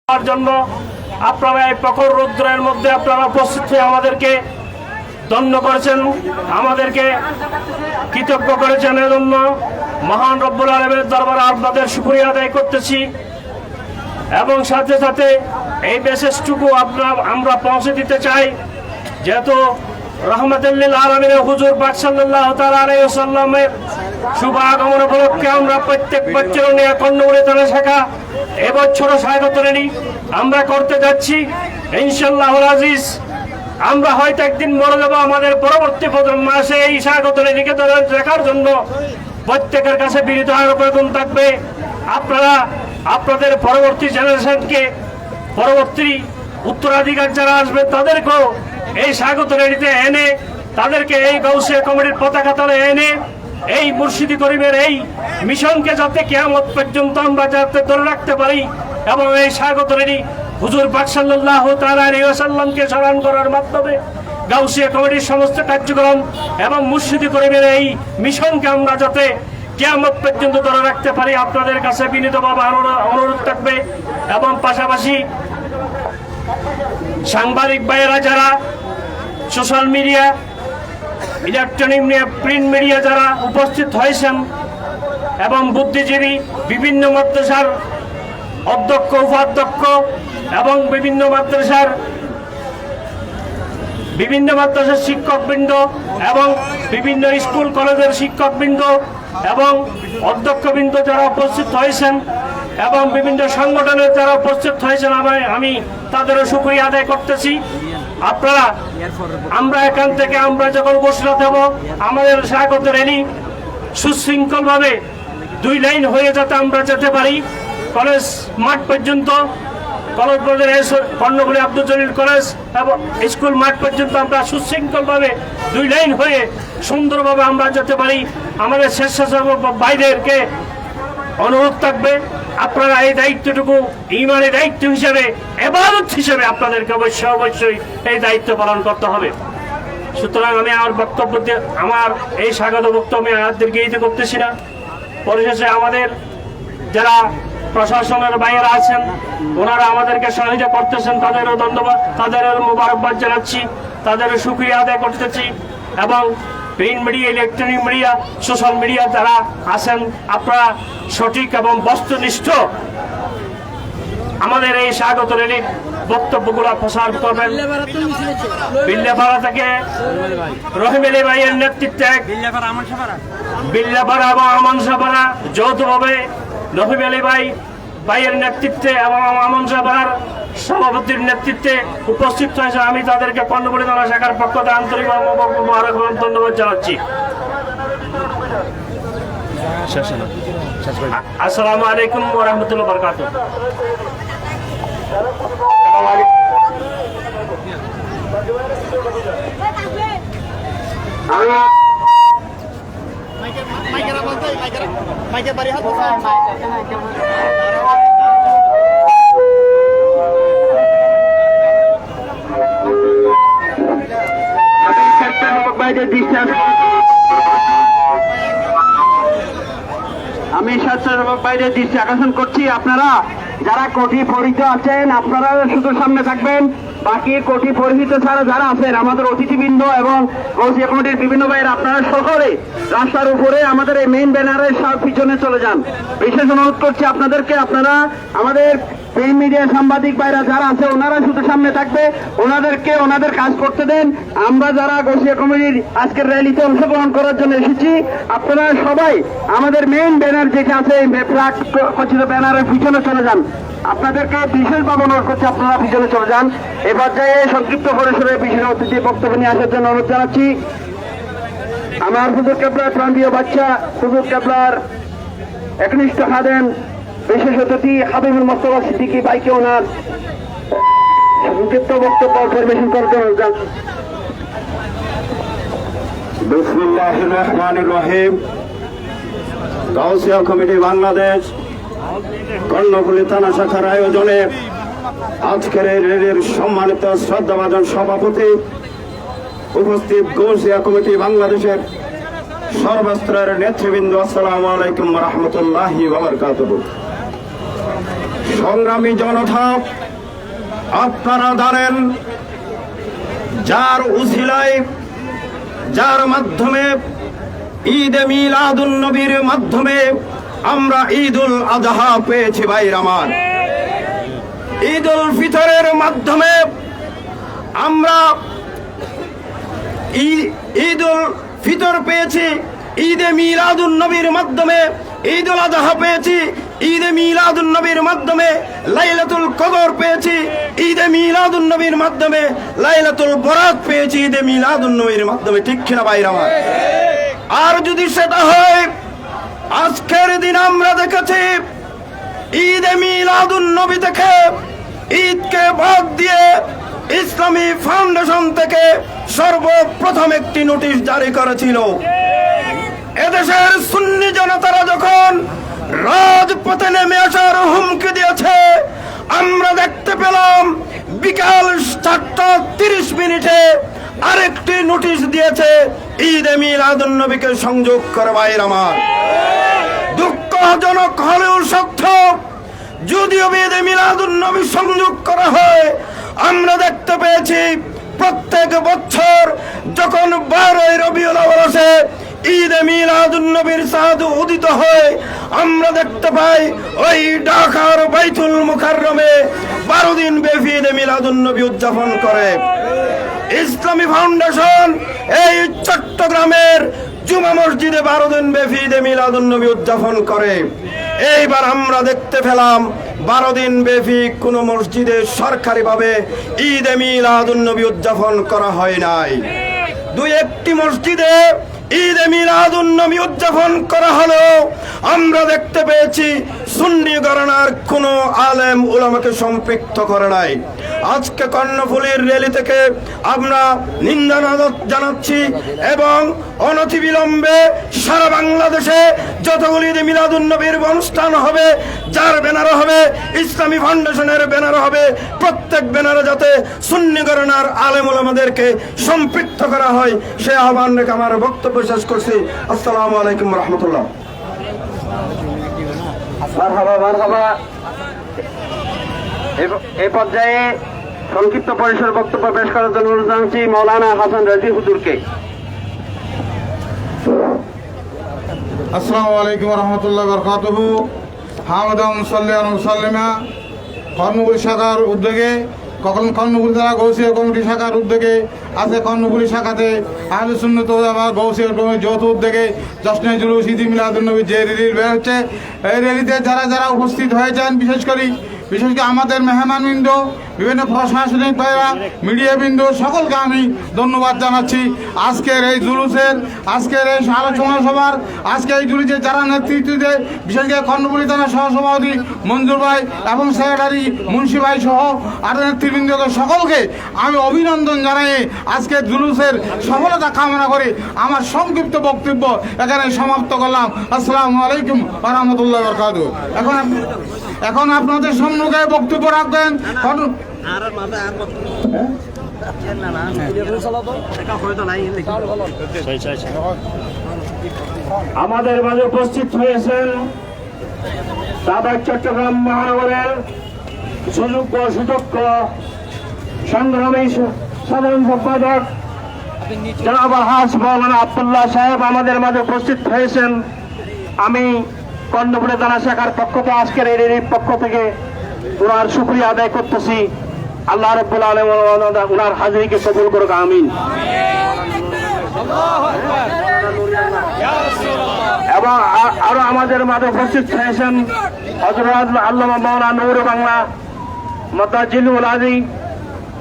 জন্য আপনারা এই প্রখর রৌদ্রের মধ্যে আপনারা উপস্থিত হয়ে আমাদেরকে ধন্য করেছেন, আমাদেরকে কৃতজ্ঞ করেছেন। এজন্য মহান রব্বুল আলামিনের দরবারে আপনাদের শুকরিয়া আদায় করতেছি এবং সাথে সাথে এই মেসেজটুকু আমরা পৌঁছে দিতে চাই, যেহেতু রহমতুল লিল আলামিনের হুজুর পাক সাল্লাল্লাহু তাআলা আলাইহি ওয়াসাল্লামের শুভ আগমন উপলক্ষে আমরা প্রত্যেক বছর নিয়ে কর্ণফুলী থানা শাখা এবছরও স্বাগত র্যালি আমরা করতে যাচ্ছি ইনশাআল্লাহুল আজিজ। আমরা হয়তো একদিন মরে যাব, আমাদের পরবর্তী প্রজন্ম আসে এই স্বাগত র্যালিকে দেখার জন্য প্রত্যেকের কাছে বিনীত আবেদন থাকবে, আপনারা আপনাদের পরবর্তী জেনারেশনকে, পরবর্তী উত্তরাধিকার যারা আসবে তাদেরকেও এই স্বাগত র্যালিতে এনে, তাদেরকে এই গাউসিয়া কমিটির পতাকা তলে এনে এই মুর্শিদি করিমের এই মিশনকে যাতে কিয়ামত পর্যন্ত আমরা যাতে ধরে রাখতে পারি এবং এই স্বাগত র্যালি হুজুর পাক সাল্লাল্লাহু তাআলা আলাইহি ওয়াসাল্লামকে স্মরণ করার মাধ্যমে গাউসিয়া কমিটির সমস্ত কার্যক্রম এবং মুর্শিদি করিমের এই মিশনকে আমরা যাতে কিয়ামত পর্যন্ত ধরে রাখতে পারি আপনাদের কাছে বিনীতভাবে অনুরোধ থাকবে। এবং পাশাপাশি সাংবাদিক ভাইয়েরা যারা social media, electronic media, print media যারা উপস্থিত হয়েছেন এবং বুদ্ধিজীবী, বিভিন্ন মাদ্রাসার অধ্যক্ষ, উপাধ্যক্ষ এবং বিভিন্ন মাদ্রাসার শিক্ষকবৃন্দ এবং বিভিন্ন স্কুল কলেজের শিক্ষকবৃন্দ এবং অধ্যক্ষবৃন্দ যারা উপস্থিত হয়েছেন এবং বিভিন্ন সংগঠনের যারা উপস্থিত হয়েছেন, আমি তাদেরও শুকরিয়া আদায় করতেছি। আমরা এখান থেকে আমরা যখন ঘোষণা দেব, আমাদের স্বাগত র্যালি সুশৃঙ্খলভাবে 2 লাইন হয়ে যাতে আমরা যেতে পারি কলেজ মাঠ পর্যন্ত, কলেজ বাজার কর্ণফুলী আব্দুল জলিল কলেজ এবং স্কুল মাঠ পর্যন্ত আমরা সুশৃঙ্খলভাবে 2 লাইন হয়ে সুন্দরভাবে আমরা যেতে পারি। আমাদের স্বেচ্ছাসেবক ভাইদেরকে অনুরোধ থাকবে, আপনারা এই দায়িত্বটুকু ঈমানের দায়িত্ব হিসেবে, ইবাদত হিসেবে আপনাদেরকে অবশ্যই এই দায়িত্ব পালন করতে হবে। সুতরাং আমি আমার এই স্বাগত বক্তব্য আমি আর দীর্ঘায়িত করতেছি না। পরিশেষে আমাদের যারা প্রশাসনের বাইরে আছেন, ওনারা আমাদেরকে সহযোগিতা করতেছেন, তাদেরও ধন্যবাদ, তাদেরও মোবারকবাদ জানাচ্ছি, তাদেরও শুকরিয়া আদায় করতেছি। এবং print media, electronic media, social media যারা আছেন, আপনারা সঠিক এবং বস্তুনিষ্ঠ আমাদের এই স্বাগত র্যালির বক্তব্যগুলো প্রচার করবেন। বিল্লাপাড়া থেকে রহিম আলী ভাইয়ের নেতৃত্বে, বিল্লাপাড়া এবং আমানসাপাড়া যৌথভাবে রহিম আলী ভাইয়ের নেতৃত্বে এবং আমানসাপাড়ার সভাপতির নেতৃত্বে উপস্থিত হয়েছে। আমি তাদেরকে কর্ণফুলী থানা শাখার পক্ষ থেকে আন্তরিক ধন্যবাদ জানাচ্ছি। আসসালামু আলাইকুম ওয়া রাহমাতুল্লাহি ওয়া বারাকাতুহু। আমি স্বেচ্ছাসেবক বাইরে দৃষ্টি আকর্ষণ করছি, আপনারা যারা কোটি পরিচিত আছেন আপনারা শুধু সামনে থাকবেন, বাকি কোটি পরিচিত ছাড়া যারা আছেন আমাদের অতিথিবৃন্দ এবং গাউসিয়া কমিটির বিভিন্ন ভাইয়েরা আপনারা সকলে রাস্তার উপরে আমাদের এই মেইন ব্যানারের পিছনে চলে যান। বিশেষ অনুরোধ করছি আপনাদেরকে, আপনারা আমাদের প্রিন্ট মিডিয়া সাংবাদিক ভাইরা যারা আছে ওনারা শুধু সামনে থাকবে, ওনাদেরকে ওনাদের কাজ করতে দেন। আমরা যারা গাউসিয়া কমিটির আজকের র্যালিতে অংশগ্রহণ করার জন্য এসেছি, আপনারা সবাই আমাদের মেইন ব্যানার যেটা আছে খচিত ব্যানারের পিছনে চলে যান। আপনাদেরকে বিশেষভাবে অনুরোধ করছি আপনারা পিছনে চলে যান। এ পর্যায়ে সংক্ষিপ্ত পরিসরে বিশেষ অতিথি বক্তব্য নিয়ে আসার জন্য অনুরোধ জানাচ্ছি। আমার হুজুর কেবলার প্রান্তীয় বাচ্চা, হুজুর কেবলার একনিষ্ঠ খাদেম, বিশেষ অতিথি হাবিবুল মোস্তফা সিদ্দিকী ভাইকে ওনার সংক্ষিপ্ত বক্তব্য পরিবেশন করার জন্য অনুরোধ জানাচ্ছি। বিসমিল্লাহির রহমানির রহিম। গাউসিয়া কমিটি বাংলাদেশ কর্ণফুলী থানা শাখার আয়োজনে আজকের এই র্যালির সম্মানিত শ্রদ্ধাভাজন সভাপতি, উপস্থিত গাউসিয়া কমিটি বাংলাদেশের সর্বস্তরের নেতৃবৃন্দ, আসসালামু আলাইকুম ওয়া রাহমাতুল্লাহি ওয়া বারাকাতুহু। সংগ্রামী জনতা, আপনারা জানেন যার উসিলায়, যার মাধ্যমে ঈদে মিলাদুন নবীর মাধ্যমে আমরা ঈদুল আজহা পেয়েছি ভাইরা আমার। ঈদুল ফিতরের মাধ্যমে আমরা ঈদুল ফিতর পেয়েছি, ঈদে মিলাদুন নবীর মাধ্যমে ঈদুল আজহা পেয়েছি, ঈদে মিলাদুন নবীর মাধ্যমে লাইলাতুল কদর পেয়েছি, ঈদে মিলাদুন নবীর মাধ্যমে লাইলাতুল বরাত পেয়েছি, ঈদে মিলাদুন নবীর মাধ্যমে। ঠিক কিনা ভাইরা আমার? আর যদি সেটা হয়, আজকের দিন আমরা দেখেছি ঈদে মিলাদুন নবী থেকে ঈদকে বাদ দিয়ে ইসলামী ফাউন্ডেশন থেকে সর্বপ্রথম একটি নোটিশ জারি করেছিল। এদেশের সুন্নি জনতারা যখন রাজপথে নেমে আসার হুমকি দিয়েছে, আমরা দেখতে পেলাম বিকাল 4:30 আরেকটি নোটিশ দিয়েছে ঈদে মিলাদুন নবীকে সংযোগ করে। ভাইয়ের আমার, দুঃখজনক হলেও সত্য, যদিও ঈদে মিলাদুন নবী সংযোগ করা হয়, আমরা দেখতে পেয়েছি প্রত্যেক বছর যখন 12 রবিউল আউয়াল আসে, ঈদে মিলাদুন নবীর চাঁদ উদিত হয়, আমরা দেখতে পাই ওই ঢাকার বাইতুল মুকাররমে 12 দিন ব্যাপী ঈদে মিলাদুন নবী উদযাপন করে। ইসলামী ফাউন্ডেশন এই চট্টগ্রামের জুমা মসজিদে 12 দিন ব্যাপী ঈদে মিলাদুন নবী উদযাপন করে। এইবার আমরা দেখতে পেলাম 12 দিন ব্যাপী কোন মসজিদে সরকারিভাবে ঈদে মিলাদুন নবী উদযাপন করা হয় নাই। 2-1টি মসজিদে ঈদে মিলাদুন নবী উদযাপন করা হলো। আমরা দেখতে পেয়েছি সুন্নি ঘরানার কোন আলেম উলামাকে সম্পৃক্ত করে নাই। আজকে কর্ণফুলীর র্যালি থেকে আমরা নিন্দা জানাচ্ছি এবং অনতিবিলম্বে সারা বাংলাদেশে যতগুলি ঈদে মিলাদুন নবীর অনুষ্ঠান হবে, যার ব্যানার হবে ইসলামী ফাউন্ডেশনের ব্যানার হবে, প্রত্যেক ব্যানারে যাতে সুন্নি ঘরানার আলেম উলামাদেরকে সম্পৃক্ত করা হয়, সে আহ্বান রেখে আমার বক্তব্য শেষ করছি। আসসালামু আলাইকুম রহমতুল্লাহ। মারহাবা মারহাবা। এই পর্যায়ে সংক্ষিপ্ত পরিসর বক্তব্য পেশ করার জন্য অনুরোধ জানাচ্ছি মৌলানা হাসান রাজি হুজুরকে। আসসালামু আলাইকুম রহমতুল্লাহ বরকাতুহু। হামদান সাল্লাল্লাহু আলাইহি ওয়াসাল্লাম কর্ণফুলী শাখার উদ্যোগে, কর্ণফুলী থানা গৌসিয়া কমিটি শাখার উদ্যোগে আছে কর্ণফুলী শাখাতে আহলে সুন্নাত ওয়াল জামাত গৌসিয়া কমিটির যৌথ উদ্যোগে জশ্নে জুলুস ঈদে মিলাদুন নবী যে র্যালি বের হচ্ছে, এই র্যালিতে যারা যারা উপস্থিত হয়েছেন, বিশেষ করে আমাদের মেহমানবৃন্দ, বিভিন্ন প্রশাসনিক ভাইরা, মিডিয়াবৃন্দ, সকলকে আমি ধন্যবাদ জানাচ্ছি। আজকের এই জুলুসের, আজকের এই আলোচনা সভার, আজকে এই জুলুসে যারা নেতৃত্ব দেয়, বিশেষ করে কর্ণফুলী থানার সহসভাপতি মঞ্জুর ভাই এবং সেক্রেটারি মুন্সি ভাই সহ আরো নেতৃবৃন্দকে সকলকে আমি অভিনন্দন জানাই। আজকের জুলুসের সফলতা কামনা করে আমার সংক্ষিপ্ত বক্তব্য এখানে সমাপ্ত করলাম। আসসালামু আলাইকুম ওয়া রাহমাতুল্লাহি ওয়া বারাকাতুহু। এখন আপনাদের সম্মুখে বক্তব্য রাখবেন আমাদের মাঝে উপস্থিত হয়েছেন সাবেক চট্টগ্রাম মহানগরের সুযোগ্য সুযোগ্য সংগ্রামী সাধারণ সম্পাদক জনাব আলহাজ মাওলানা আব্দুল্লাহ সাহেব আমাদের মাঝে উপস্থিত হয়েছেন। আমি কর্ণফুলী থানা শাখার পক্ষ থেকে, আজকের এই র্যালির পক্ষ থেকে ওনার শুকরিয়া আদায় করতেছি। আল্লাহ রাব্বুল আলামিন ওনার হাজিরিকে কবুল করুক, আমিন। এবং আরো আমাদের মাঝে উপস্থিত হয়েছেন হযরত আল্লামা মাওলানা নূর বাংলা মুতাজিলুল আলী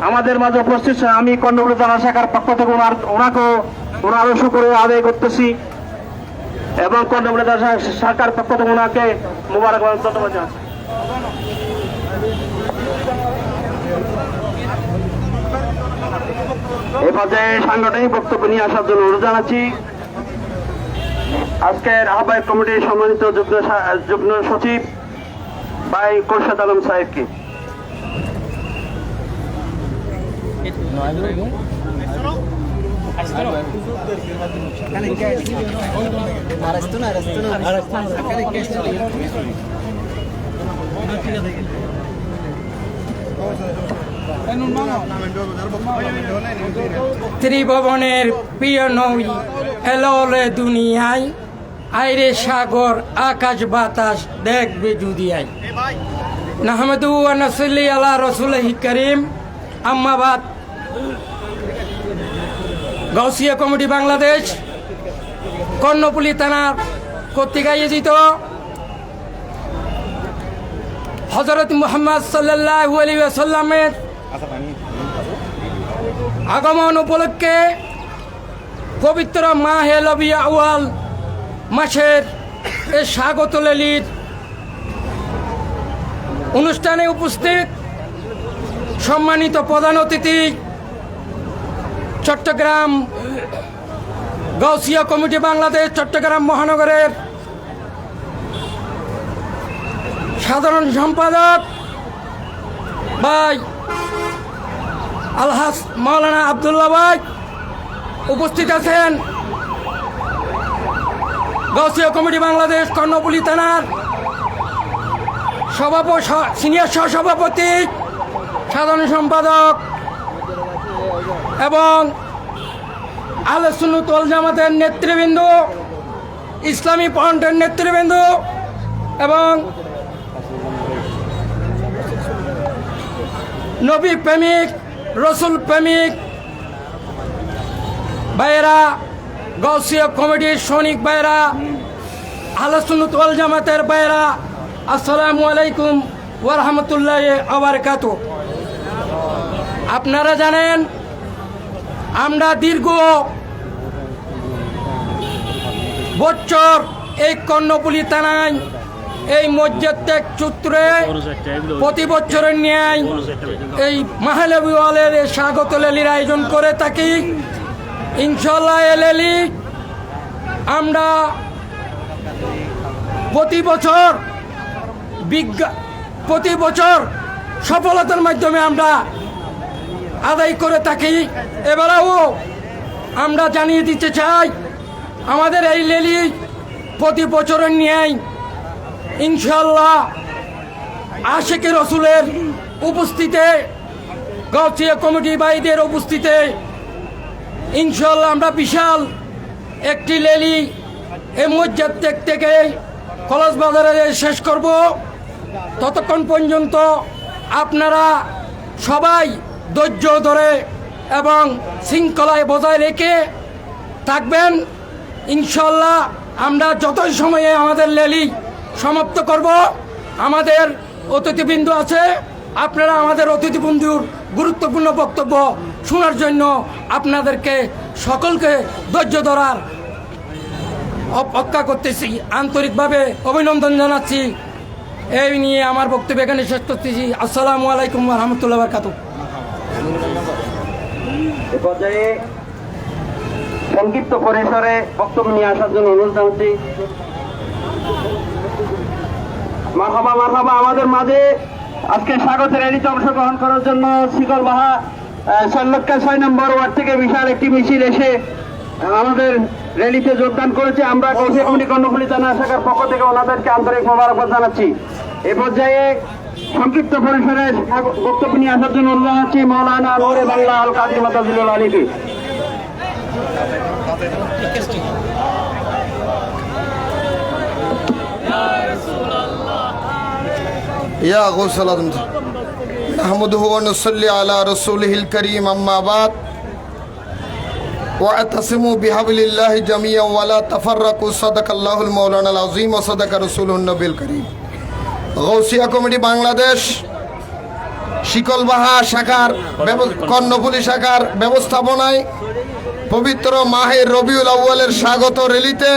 আমাদের মাঝে উপস্থিত। আমি কর্ণফুলী থানা শাখার পক্ষ থেকে ওনারও শুকরিয়া আদায় করতেছি এবং কর্ণফুলী থানা শাখার পক্ষ থেকে ওনাকে মোবারকবাদ ধন্যবাদ জানাচ্ছি। এই পর্যায়ে সাংগঠনিক বক্তব্য নিয়ে আসার জন্য অনুরোধ জানাচ্ছি আজকের আহ্বায়ক কমিটির সম্মানিত যুগ্ম সচিব ভাই খোরশেদ আলম সাহেবকে। Arresto no. ত্রিভুবনের প্রিয় নই এলোলে দুনিয়ায় আইরে সাগর আকাশ বাতাস দেখবে যদি আই নাহমেদু ওয়া নাসাল্লি আলা রাসূলিহি কারীম আম্মা বাদ। গাউসিয়া কমিটি বাংলাদেশ কর্ণফুলী থানার কর্তৃক আয়োজিত হযরত মুহাম্মদ সাল্লাল্লাহু আলাইহি ওয়াসাল্লামের আগমন উপলক্ষে পবিত্র মাহে রবিউল আউয়াল মাসের এই স্বাগত লেলির অনুষ্ঠানে উপস্থিত সম্মানিত প্রধান অতিথি চট্টগ্রাম গাউসিয়া কমিটি বাংলাদেশ চট্টগ্রাম মহানগরের সাধারণ সম্পাদক ভাই আলহাজ মাওলানা আব্দুল্লাহ ভাই উপস্থিত আছেন গাউসিয়া কমিটি বাংলাদেশ কর্ণফুলী থানার সিনিয়র সহসভাপতি সাধারণ সম্পাদক এবং আহলে সুন্নাত ওয়াল জামাতের নেতৃবৃন্দ, ইসলামী ফ্রন্টের নেতৃবৃন্দ এবং নবী প্রেমিক রসুল প্রেমিক ভাইয়েরা, গাউসিয়া কমিটির সৈনিক ভাইয়েরা, আহলে সুন্নাত ওয়াল জামাতের ভাইয়েরা, আসসালামু আলাইকুম ওয়া রাহমাতুল্লাহি ওয়া বারাকাতুহু। আপনারা জানেন আমরা দীর্ঘ বছর এই কর্ণফুলী থানায় এই মসজিদ ত্যাগ সূত্রে প্রতি বছরের ন্যায় এই মাহে রবিউল আউয়ালের স্বাগত লেলির আয়োজন করে থাকি। ইনশাআল্লাহ এই লেলি আমরা প্রতি বছর সফলতার মাধ্যমে আমরা আদায় করে থাকি। এবারেও আমরা জানিয়ে দিতে চাই আমাদের এই লেলি প্রতি বছরের ন্যায় ইনশাআল্লাহ আশিকে রসুলের উপস্থিতিতে, গাউসিয়া কমিটি ভাইদের উপস্থিতিতে ইনশাআল্লাহ আমরা বিশাল একটি লেলি এই মসজিদ থেকে কলেজ বাজারে শেষ করব। ততক্ষণ পর্যন্ত আপনারা সবাই ধৈর্য ধরে এবং শৃঙ্খলায় বজায় রেখে থাকবেন। ইনশাআল্লাহ আমরা যতই সময়ে আমাদের লেলি সমাপ্ত করব। আমাদের অতিথিবৃন্দ আছে, আপনারা আমাদের অতিথিবৃন্দুর গুরুত্বপূর্ণ বক্তব্য শোনার জন্য আপনাদেরকে সকলকে ধৈর্য ধরার অপেক্ষা করতেছি, আন্তরিকভাবে অভিনন্দন জানাচ্ছি। এই নিয়ে আমার বক্তব্য এখানে শেষ করতেছি। আসসালামু আলাইকুম ওয়া রাহমাতুল্লাহি ওয়া বারাকাতুহু। এ পর্যায়ে সংক্ষিপ্ত পরিসরে বক্তব্য নিয়ে আসার জন্য অনুরোধ জানাচ্ছি। মারহাবা মারহাবা। আমাদের মাঝে আজকে স্বাগত র্যালিতে অংশগ্রহণ করার জন্য শিকলবাহা শৈলক্কা 6 নম্বর ওয়ার্ড থেকে বিশাল একটি মিছিল এসে আমাদের র্যালিতে যোগদান করেছে। আমরা গাউসিয়া কমিটি কর্ণফুলী থানা শাখার পক্ষ থেকে ওনাদেরকে আন্তরিক মোবারকবাদ জানাচ্ছি। এ পর্যায়ে সংক্ষিপ্ত পরিসরে বক্তব্য নিয়ে আসার জন্য অনুরোধ জানাচ্ছি মাওলানা নূরে বাংলা আল কাজী মাতাজিলুল আলিকে। या गौसल आदम नहमदुहु व नुसल्ली अला रसूलिहिल करीम अम्मा बाद वातसिमु बिहब्लिल्लाहि जमीअन वला तफर्रकु सदकाल्लाहुल मौलानाल अज़ीम व सदका रसूलुन नबील करीम। গাউসিয়া কমিটি বাংলাদেশ শিকলবাহা শাখার কর্ণফুলী শাখার ব্যবস্থাপনায় পবিত্র মাহে রবিউল আউয়ালের স্বাগত র্যালিতে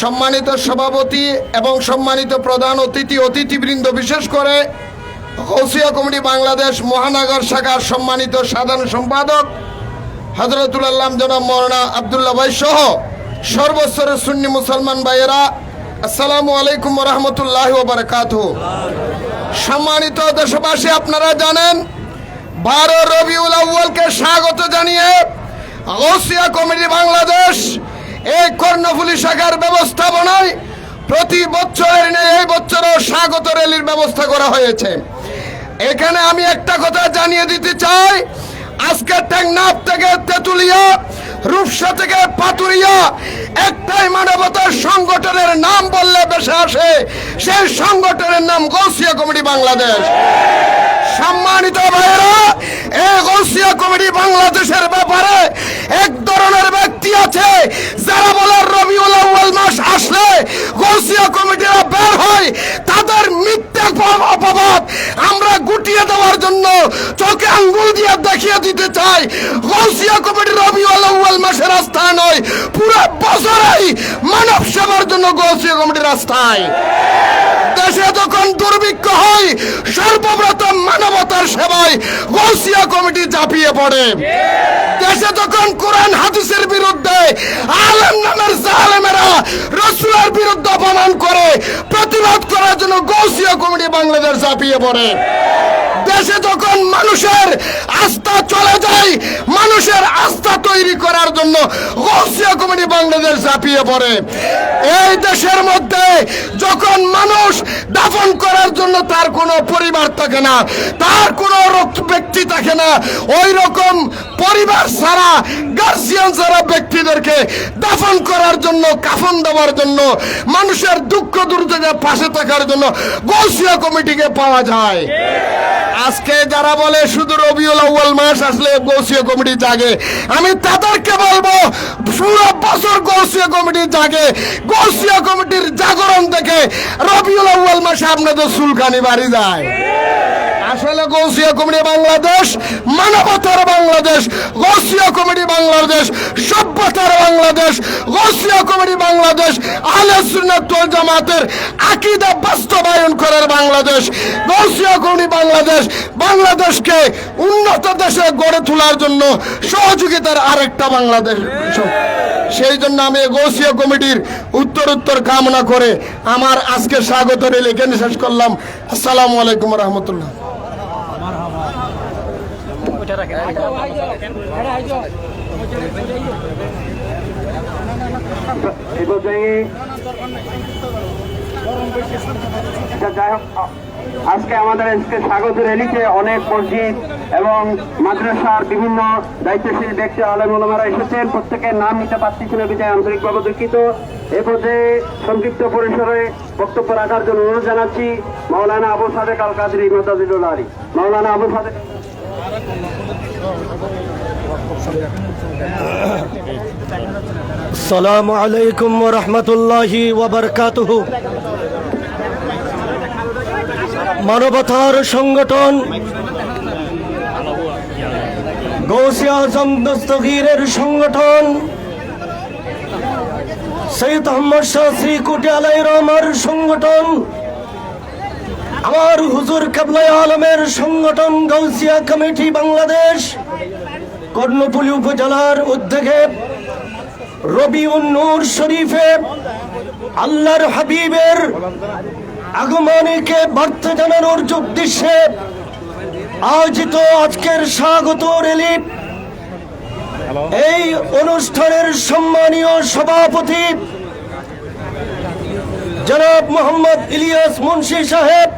সম্মানিত সভাপতি এবং সম্মানিত প্রধান অতিথিবৃন্দ, বিশেষ করে গাউসিয়া কমিটি বাংলাদেশ মহানগর শাখার সম্মানিত সাধারণ সম্পাদক হযরতুল আল্লাহ জনাব মাওলানা আব্দুল্লাহ ভাই সহ সর্বস্তরের সুন্নি মুসলমান ভাইয়েরা, আসসালামু আলাইকুম ওয়া রাহমাতুল্লাহি ওয়া বারাকাতুহু। সম্মানিত দেশবাসী, আপনারা জানেন 12 রবিউল আউয়ালকে স্বাগত জানিয়ে গাউসিয়া কমিটি বাংলাদেশ এই কর্ণফুলী শাখার ব্যবস্থাপনায় প্রতি বছরের ন্যায় এই বছরও স্বাগত র্যালির ব্যবস্থা করা হয়েছে। এখানে আমি একটা কথা জানিয়ে দিতে চাই, আজকে টেকনাফ থেকে তেতুলিয়া, রূপসা থেকে পাতুরিয়া একটাই মানবতার সংগঠনের নাম বললে বেশি আসে, সেই সংগঠনের নাম গৌসিয়া কমিটি বাংলাদেশ। সম্মানিত ভাইয়েরা, এই গৌসিয়া কমিটি বাংলাদেশের ব্যাপারে এক ধরনের ব্যক্তি আছে যারা বলে রবিউল আউয়াল মাস আসলে গৌসিয়া কমিটিরা বের হয়, তাদের মিথ্যা অপবাদ আমরা গুটিয়ে দেওয়ার জন্য চোখে আঙ্গুল দিয়ে দেখিয়ে দিতে চাই, গৌসিয়া কমিটি রবিউল আউয়াল মাসের রাস্তায় নয়, পুরো বছরেই মানব সেবার জন্য গৌসিয়া কমিটির রাস্তায়। দেশে যখন দুর্ভিক্ষ হয়, সর্বপ্রথম মানবতার সেবায় গৌসিয়া কমিটি ঝাঁপিয়ে পড়ে। দেশে যখন কোরআন হাদিসের বিরুদ্ধে আলেম নামের জালেমেরা রাসূলের বিরুদ্ধে অপমান করে, প্রতিবাদ করার জন্য গৌসিয়া কমিটি বাংলাদেশ ঝাঁপিয়ে পড়ে। দেশে যখন মানুষের আস্থা চলে যায়, মানুষের আস্থা তৈরি করার জন্য গৌসিয়া কমিটি বাংলাদেশ ঝাঁপিয়ে পড়ে। এই দেশের মধ্যে যখন মানুষ দাফন করার জন্য তার কোনো পরিবার থাকে না, তার কোনো ব্যক্তি থাকে না, ওই রকম পরিবার ছাড়া, গার্জিয়ান ছাড়া ব্যক্তিদেরকে দাফন করার জন্য, কাফন দেওয়ার জন্য, মানুষের দুঃখ দুর্যোগে পাশে থাকার জন্য গৌসিয়া কমিটিকে পাওয়া যায়। আজকে যারা বলে শুধু রবিউল আউয়াল মাস আসলে গৌসিয়া কমিটি জাগে, আমি তাদেরকে বলবো পুরো বছর গৌসিয়া কমিটি জাগে। গৌসিয়া কমিটির জাগরণ দেখে রবিউল আউয়াল মাসে আপনাদের চুলকানি বাড়ি যায়। আসলে গৌসিয়া কমিটি বাংলাদেশ মানবতার বাংলাদেশ, গৌসিয়া কমিটি বাংলাদেশ সভ্যতার বাংলাদেশ, গৌসিয়া কমিটি বাংলাদেশ আহলে সুন্নাত ওয়াল জামাতের আকীদা বাস্তবায়ন করার বাংলাদেশ। গৌসিয়া কমিটি বাংলাদেশ বাংলাদেশকে উন্নত দেশে গড়ে তোলার জন্য সহযোগিতার আরেকটা বাংলাদেশ। সেই জন্য আমি গৌসিয়া কমিটির উত্তর কামনা করে আমার আজকে স্বাগত রেলে এখানে শেষ করলাম। আসসালামু আলাইকুম রহমতুল্লাহ। এই পর্যায়ে যাই হোক, আজকে আমাদের স্বাগত র্যালিতে অনেক মসজিদ এবং মাদ্রাসার বিভিন্ন দায়িত্বশীল ব্যক্তি আলেম ওলামারা এসেছেন। প্রত্যেকের নাম নিতে পারতেছি না, বিধায় আন্তরিকভাবে দুঃখিত। এ পর্যায়ে সংক্ষিপ্ত পরিসরে বক্তব্য রাখার জন্য অনুরোধ জানাচ্ছি মাওলানা আবু সাদেক আল কাদরি মাদাজিদুল আলী। মাওলানা আবু সাদেক। আসসালামু আলাইকুম ওয়া রাহমাতুল্লাহি ওয়া বারাকাতুহু। মানবতার সংগঠন গৌসিয়া আজম দস্তগীরের সংগঠন সৈয়দ আহমদ শাহ শ্রীকুটি আলাইহির রহমার সংগঠন, আমার হুজুর কেবলায়ে আলমের সংগঠন গৌসিয়া কমিটি বাংলাদেশ কর্ণফুলী উপজেলার উদ্যোগে রবিউন নূর শরীফে আল্লাহর হাবিবের আগমনকে বার্তা জানানোর উদ্দেশ্যে আয়োজিত আজকের স্বাগত র্যালি। এই অনুষ্ঠানের সম্মানীয় সভাপতি জনাব মোহাম্মদ ইলিয়াস মুন্সি সাহেব,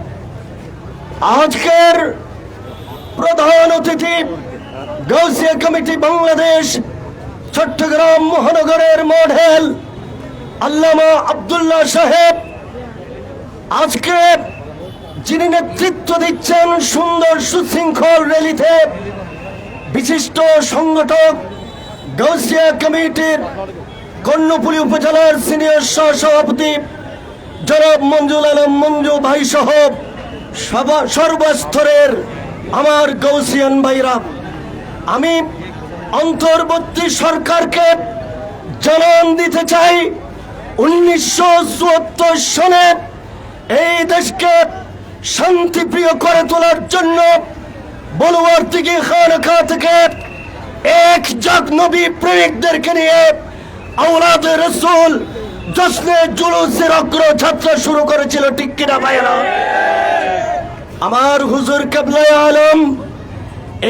আজকের প্রধান অতিথি গৌসিয়া কমিটি বাংলাদেশ চট্টগ্রাম মহানগরের মডেল আল্লামা আব্দুল্লাহ সাহেব, আজকে যিনি নেতৃত্ব দিচ্ছেন সুন্দর সুশৃঙ্খল র্যালিতে, বিশিষ্ট সংগঠক গৌসিয়া কমিটির কর্ণফুলী উপজেলার সিনিয়র সভাপতি জনাব মঞ্জুল আলম মঞ্জু ভাই সহ সর্বস্তরের আমার গৌসিয়ান ভাইরা, আমি অন্তর্বর্তী সরকারকে জানান দিতে চাই 1974 সনে এই দেশকে শান্তিপ্রিয় করে তোলার জন্য বলুয়ার্তিকি খানকা থেকে এক জাগ নবী প্রেমিকদেরকে নিয়ে আওলাদে রসুল জশ্নে জুলুসের অগ্রযাত্রা শুরু করেছিল, ঠিক কিনা ভাইরা? আমার হুজুর কেবলায়ে আলম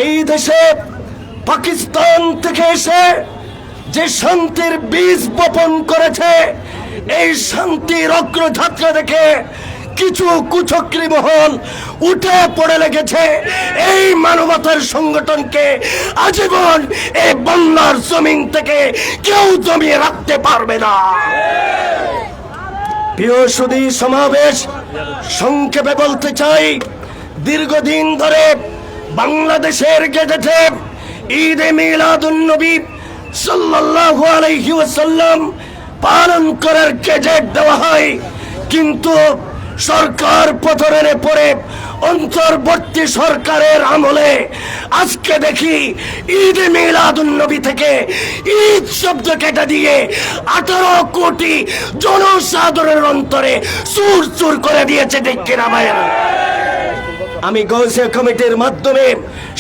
এই দেশে পাকিস্তান থেকে এসে যে শান্তির বীজ বপন করেছে, এই শান্তির অগ্রযাত্রা দেখে কিছু কুচক্রী মহল উঠে পড়ে লেগেছে এই মানবতার সংগঠনকে আজীবন এই বাংলার জমিন থেকে কেউ জমিয়ে রাখতে পারবে না। প্রিয় সুধী সমাবেশ, সংক্ষেপে বলতে চাই, দীর্ঘদিন ধরে বাংলাদেশের গেজেটে ঈদে মিলাদুন নবী সাল্লাল্লাহু আলাইহি ওয়াসাল্লাম পালন করার গেজেট দেওয়া হয়, কিন্তু সরকার পতনের পরে অন্তর্বর্তী সরকারের আমলে আজকে দেখি ঈদে মিলাদুন নবী থেকে ঈদ শব্দ কেটে দিয়ে 18 কোটি জনসাধারণের অন্তরে চুর চুর করে দিয়েছে। দেখে না ভাইয়েরা, আমি গৌসিয়া কমিটির মাধ্যমে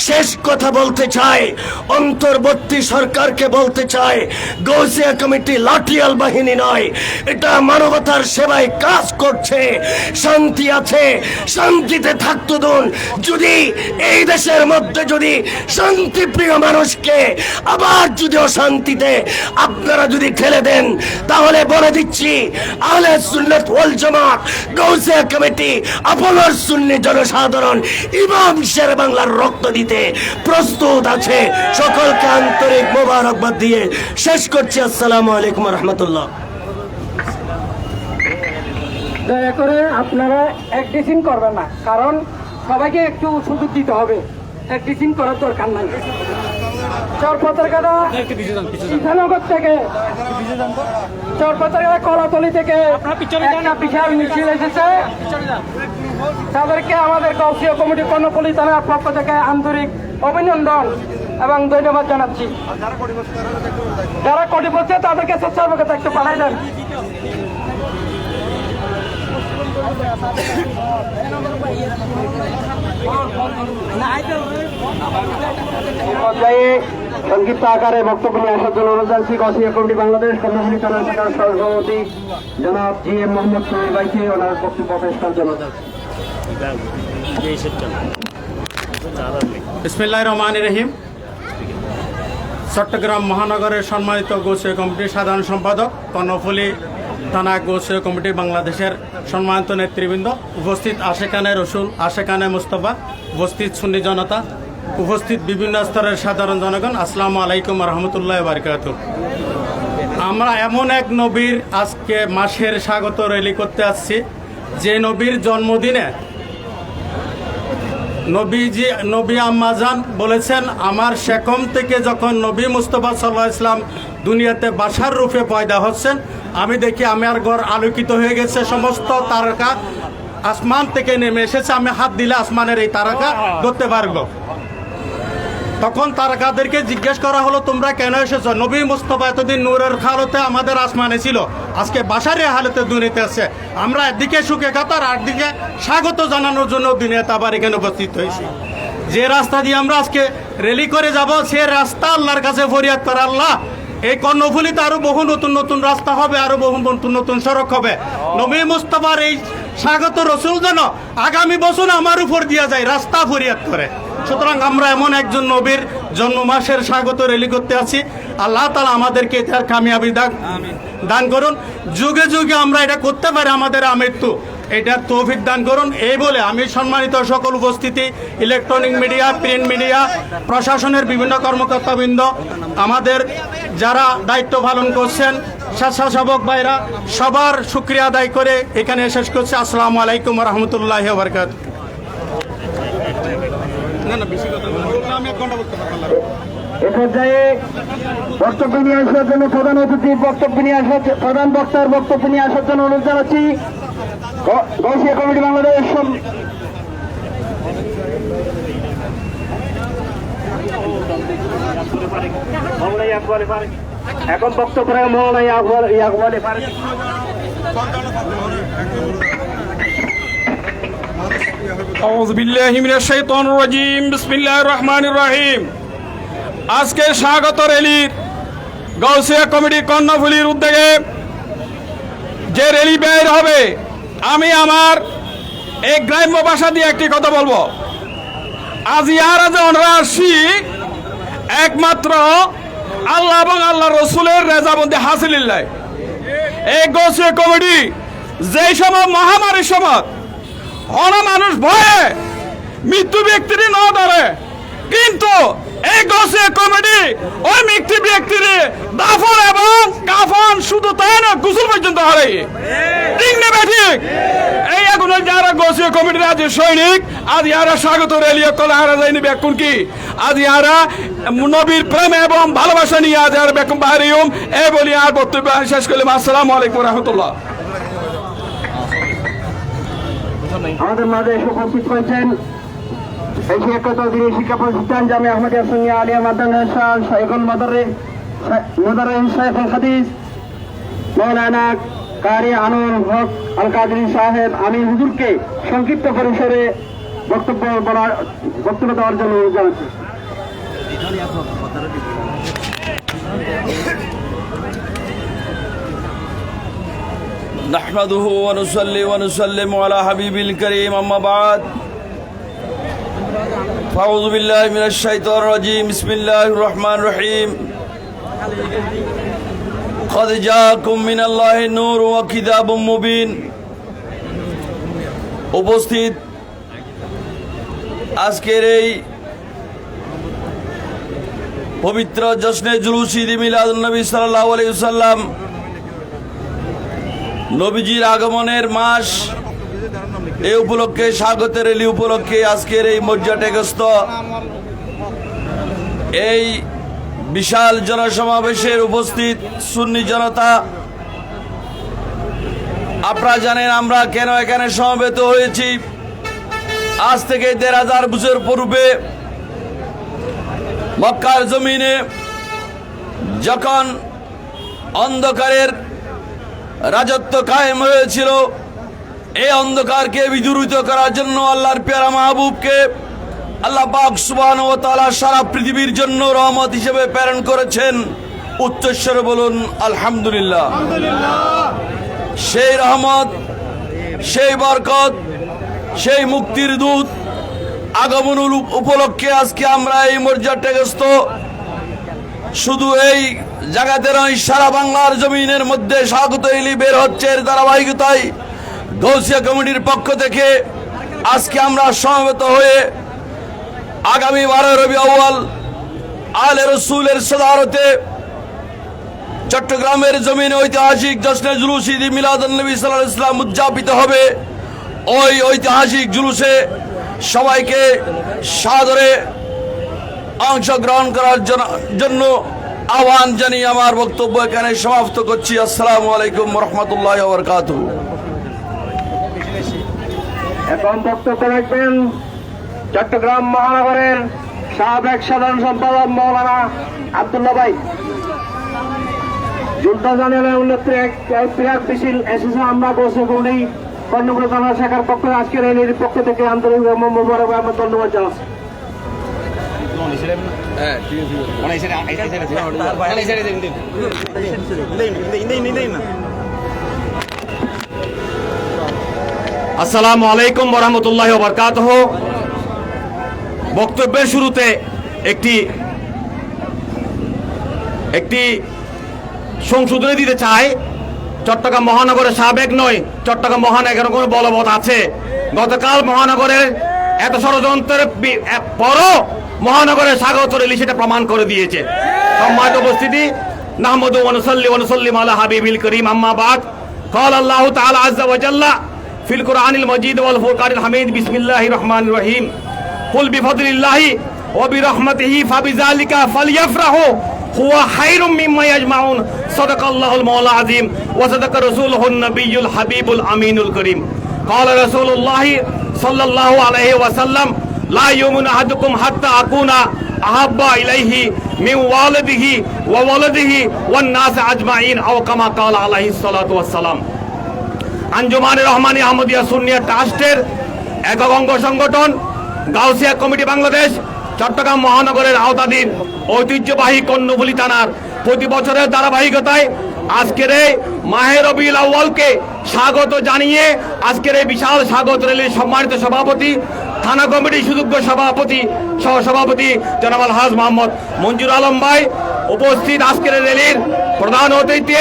শেষ কথা বলতে চাই, অন্তর্বর্তী সরকারকে বলতে চাই, গৌসিয়া কমিটি লাঠিয়াল বাহিনী নয়, এটা মানবতার সেবায় কাজ করছে। শান্তি আছে, শান্তিতে থাকতে দিন। যদি এই দেশের মধ্যে যদি শান্তিপ্রিয় মানুষকে আবার যদি অশান্তিতে আপনারা যদি ঠেলে দেন, তাহলে বলে দিচ্ছি আহলে সুন্নাত ওয়াল জামাত গৌসিয়া কমিটি আপনার সুন্নি জনসাধারণ ইমাম শের বাংলার রক্ত দিতে প্রস্তুত আছে। সকলকে আন্তরিক মোবারকবাদ দিয়ে শেষ করছি। আসসালামু আলাইকুম রহমতুল্লাহ। দয়া করে আপনারা একডিসিং করবেন না, কারণ সবাইকে একটু সুযোগ দিতে হবে। একডিসিং করার দরকার নাই। চরপত্রকাটা কৃষ্ণনগর থেকে, চরপত্রকাটা কলাতলি থেকে একটা বিশাল মিছিল এসেছে। তাদেরকে আমাদের গৌসিয়া কমিটি কর্ণফুলী থানার পক্ষ থেকে আন্তরিক অভিনন্দন এবং ধন্যবাদ জানাচ্ছি। যারা কোটি বলছে তাদেরকে স্বেচ্ছাসেবকতা একটু পাঠাই দেন। পর্যায়ে সংক্ষিপ্ত আকারে বক্তব্য নিয়ে আসার জন্য অনুরোধ জানাচ্ছি গৌসিয়া কমিটি বাংলাদেশ কর্ণফুলী থানা শাখার সভাপতি জনাব GM মোহাম্মদ শহীদ ভাইকে ওনার বক্তব্য পেশ করার জন্য। বিসমিল্লাহির রহমানির রহিম। চট্টগ্রাম মহানগরের সম্মানিত গৌসিয়া কমিটির সাধারণ সম্পাদক, কর্ণফুলী থানা গৌসিয়া কমিটি বাংলাদেশের সম্মানিত নেতৃবৃন্দ, উপস্থিত আশেকানে রসুল, আশেকানে মুস্তফা, উপস্থিত সুন্নি জনতা, উপস্থিত বিভিন্ন স্তরের সাধারণ জনগণ, আসসালামু আলাইকুম রহমতুল্লাহ বারকাতুহু। আমরা এমন এক নবীর আজকে মাসের স্বাগত র্যালি করতে আসছি, যে নবীর জন্মদিনে নবী আম্মাজান বলেছেন, আমার শেকম থেকে যখন নবী মুস্তফা সাল্লাল্লাহু আলাইহি ওয়াসাল্লাম দুনিয়াতে বাশার রূপে পয়দা হচ্ছেন, আমি দেখি আমার ঘর আলোকিত হয়ে গেছে, সমস্ত তারকা আসমান থেকে নেমে এসেছে, আমি হাত দিলে আসমানের এই তারকা ধরতে পারবো। তখন তারকাদেরকে জিজ্ঞেস করা হলো, তোমরা কেন এসেছো? নবী মুস্তফা এতদিন নূরের হালতে আমাদের আসমানে ছিল, আজকে বাশারের হালতে দুনিয়াতে আছে। আমরা একদিকে সুখে কাতার, একদিকে স্বাগত জানানোর জন্য দুনিয়াতে আবার এখানে উপস্থিত হয়েছি। যে রাস্তা দিয়ে আমরা আজকে র্যালি করে যাব, সে রাস্তা আল্লাহর কাছে ফরিয়াদ করে, আল্লাহ এই কর্ণফুলীতে আরো বহু নতুন নতুন রাস্তা হবে, আরো বহু নতুন নতুন সড়ক হবে। নবী মুস্তফার এই স্বাগত রসুল যেন আগামী বছর আমার উপর দিয়া যায়, রাস্তা ফরিয়াদ করে। সুতরাং আমরা এমন একজন নবীর জন্ম মাসের স্বাগত র্যালি করতে আছি। আল্লাহ তাআলা আমাদেরকে এটার কামিয়াবি দান করুন, যুগে যুগে আমরা এটা করতে পারি, আমাদের আমৃত্যু এটার তৌফিক দান করুন। এই বলে আমি সম্মানিত সকল উপস্থিতি, ইলেকট্রনিক মিডিয়া, প্রিন্ট মিডিয়া, প্রশাসনের বিভিন্ন কর্মকর্তাবৃন্দ, আমাদের যারা দায়িত্ব পালন করছেন, স্বেচ্ছাসেবক ভাইরা, সবার শুকরিয়া আদায় করে এখানে শেষ করছি। আসসালামু আলাইকুম রহমতুল্লাহি ওয়া বারাকাতুহু। এ পর্যায়ে বক্তব্য নিয়ে আসার জন্য প্রধান অতিথির প্রধান বক্তার বক্তব্য নিয়ে আসার জন্য অনুরোধ জানাচ্ছি গৌসিয়া কমিটি বাংলাদেশ এখন বক্তব্য মৌলানা ইয়াকবাল ফারুকী। আউযু বিল্লাহি মিনাশ শাইতানির রাজীম। বিসমিল্লাহির রহমানির রহিম। আজকে স্বাগত র্যালির গৌসিয়া কমিটি কর্ণফুলীর উদ্যোগে যে র্যালি বের হবে, আমি আমার এই গ্রাম্য ভাষা দিয়ে একটি কথা বলবো। আজ ইয়ারা যে আমরা আসছি, একমাত্র আল্লাহ এবং আল্লাহ রসুলের রেজামন্দি হাসিলিল্লাহ। এই গৌসিয়া কমিটি যেই সময় মহামারীর সময় হন মানুষ ভয়ে মৃত্যু ব্যক্তির ন ধরে, কিন্তু এই গোসিয়া কমিটি ওই মৃত্যু ব্যক্তির দাফন এবং কাফন শুধু তাই না, গোসল পর্যন্ত হারে। ঠিক না ঠিক? এই এখন যারা গোসিয়া কমিটির আজ সৈনিক, আজ ইয়ারা স্বাগত রেলিয়ে কলে হারা যায়নি বেকুন কি, আজ ইয়ারা নবীর প্রেম এবং ভালোবাসা নিয়ে আজ আর বেকুম বাহারি এই বলি আর বক্তব্য শেষ করলাম। আসসালামু আলাইকুম রহমতুল্লাহ। আমাদের মাঝে এসে উপস্থিত হয়েছেন এশিয়া চৌধুরী শিক্ষা প্রতিষ্ঠান জামিয়া আহমদিয়া সুন্নিয়া আলিয়া মাদ্রাসা শাইখুল মুদাররিস শাইখুল হাদিস মাওলানা কারি আনোয়ার হক আল কাদরি সাহেব আমির হুজুরকে সংক্ষিপ্ত পরিসরে বক্তব্য দেওয়ার জন্য অনুরোধ জানাচ্ছি। نحمده ونصلي ونسلم على حبيب الكريم أما بعد فأعوذ بالله من الشيطان الرجيم بسم الله الرحمن الرحيم قد جاءكم من الله النور وكتاب مبين উপস্থিত আজকের এই পবিত্র জশ্নে জুলুস ঈদ মিলাদুন নবী সাল্লাল্লাহু আলাইহি ওয়াসাল্লাম, নবীজির আগমনের মাস, এই উপলক্ষে স্বাগতের রেলি উপলক্ষে আজকের এই মর্যাদাগ্রস্ত এই বিশাল জনসমাবেশের উপস্থিত সুন্নি জনতা, আপনারা জানেন আমরা কেন এখানে সমবেত হয়েছি। আজ থেকে ১,৫০০ বছর পূর্বে মক্কার জমিনে যখন অন্ধকারের রাজত্ব কায়েম হয়েছিল, এই অন্ধকারকে বিদূরিত করার জন্য আল্লাহর পেয়ারা মাহবুবকে আল্লাহ পাক সুবহানাহু ওয়া তাআলা সারা পৃথিবীর জন্য রহমত হিসেবে প্রেরণ করেছেন। উচ্চস্বরে বলুন আলহামদুলিল্লাহ। সেই রহমত, সেই বরকত, সেই মুক্তির দূত আগমন উপলক্ষে আজকে আমরা এই মর্যাদাগ্রস্ত শুধু এই জায়গাতে নয়, সারা বাংলার জমিনের মধ্যে স্বাগত এলি বের হচ্ছে। এর ধারাবাহিকতায় গৌসিয়া কমিটির পক্ষ থেকে আজকে আমরা সমবেত হয়ে আগামী 12 রবিউল আউয়াল আলে রসুলের সদারতে চট্টগ্রামের জমিনে ঐতিহাসিক জশ্নে জুলুস ঈদ মিলাদুন নবী সাল্লাল্লাহু আলাইহি ওয়াসাল্লাম উদযাপিত হবে। ওই ঐতিহাসিক জুলুসে সবাইকে সাদরে অংশগ্রহণ করার জন্য আহ্বান জানিয়ে আমার বক্তব্য এখানে সমাপ্ত করছি। আসসালামু আলাইকুম ওয়া রাহমাতুল্লাহি ওয়া বারাকাতুহু। এখন বক্তব্য রাখবেন চট্টগ্রাম মহানগরের সাবেক সাধারণ সম্পাদক মৌলানা আব্দুল্লাহ ভাই। যুদ্ধ জানালেন উল্লেখ্য এক মিছিল এসেছে। আমরা গোসিয়া কমিটি কর্ণপুর থানা শাখার পক্ষ আজকের এই পক্ষ থেকে আন্তরিক মোবারক আমার ধন্যবাদ জানাচ্ছি। আসসালামু আলাইকুম ওয়া রাহমাতুল্লাহি ওয়া বারাকাতুহু। বক্তব্যের শুরুতে একটি সংশোধনী দিতে চাই। চট্টগ্রাম মহানগরের সাবেক নয়, চট্টগ্রাম মহানগরের কোনো বলবৎ আছে। গতকাল মহানগরের এত ষড়যন্ত্রের পরও মহানগরের স্বাগত রেলি সেটা প্রমাণ করে দিয়েছে। সম্মানিত উপস্থিতি, নাহমাদু ওয়া নুসাল্লি ওয়া নুসাল্লিমু আলা হাবিবিল করিম, আম্মা বাদ। ক্বালা আল্লাহু তাআলা আযজা ওয়া জাল্লা ফিল কুরআনিল মাজিদ ওয়াল ফুরকানিল হামিদ, বিসমিল্লাহির রহমানির রহিম। কুল বিফাদলিল্লাহি ওয়া বিরহমাতিহি ফাবিযালিকা ফালইফরাহু হুয়া খায়রুম মিম্মা ইয়াজমাউন। সাদাকাল্লাহুল মাওলা আযীম ওয়া সাদাকা রাসূলুহুন নাবিয়্যুল হাবিবুল আমিনুল করিম। ক্বালা রাসূলুল্লাহি সাল্লাল্লাহু আলাইহি ওয়াসাল্লাম লা ইউমিনু আহাদুকুম হাত্তা আকুনা আহাব্বা ইলাইহি মিন ওয়ালিদিহি ওয়া ওয়ালাদিহি ওয়ান নাস আজমাইন, আও কামা ক্বালা আলাইহিস সালাতু ওয়াস সালাম। আঞ্জুমানে রহমানী আহমদিয়া সুন্নিয়া ট্রাস্টের একক অঙ্গ সংগঠন গাউসিয়া কমিটি বাংলাদেশ চট্টগ্রাম মহানগরের আওতাধীন ঐতিহ্যবাহী কর্ণফুলী থানার প্রতি বছরের ধারাবাহিকতায় আজকের এই মাহে রবিউল আউয়ালকে স্বাগত জানিয়ে আজকের এই বিশাল স্বাগত র্যালির সম্মানিত সভাপতি, থানা কমিটির সুযোগ্য সভাপতি সহসভাপতি জনাব আলহাজ মোহাম্মদ মঞ্জুর আলম ভাই, উপস্থিত আজকের র্যালির প্রধান অতিথি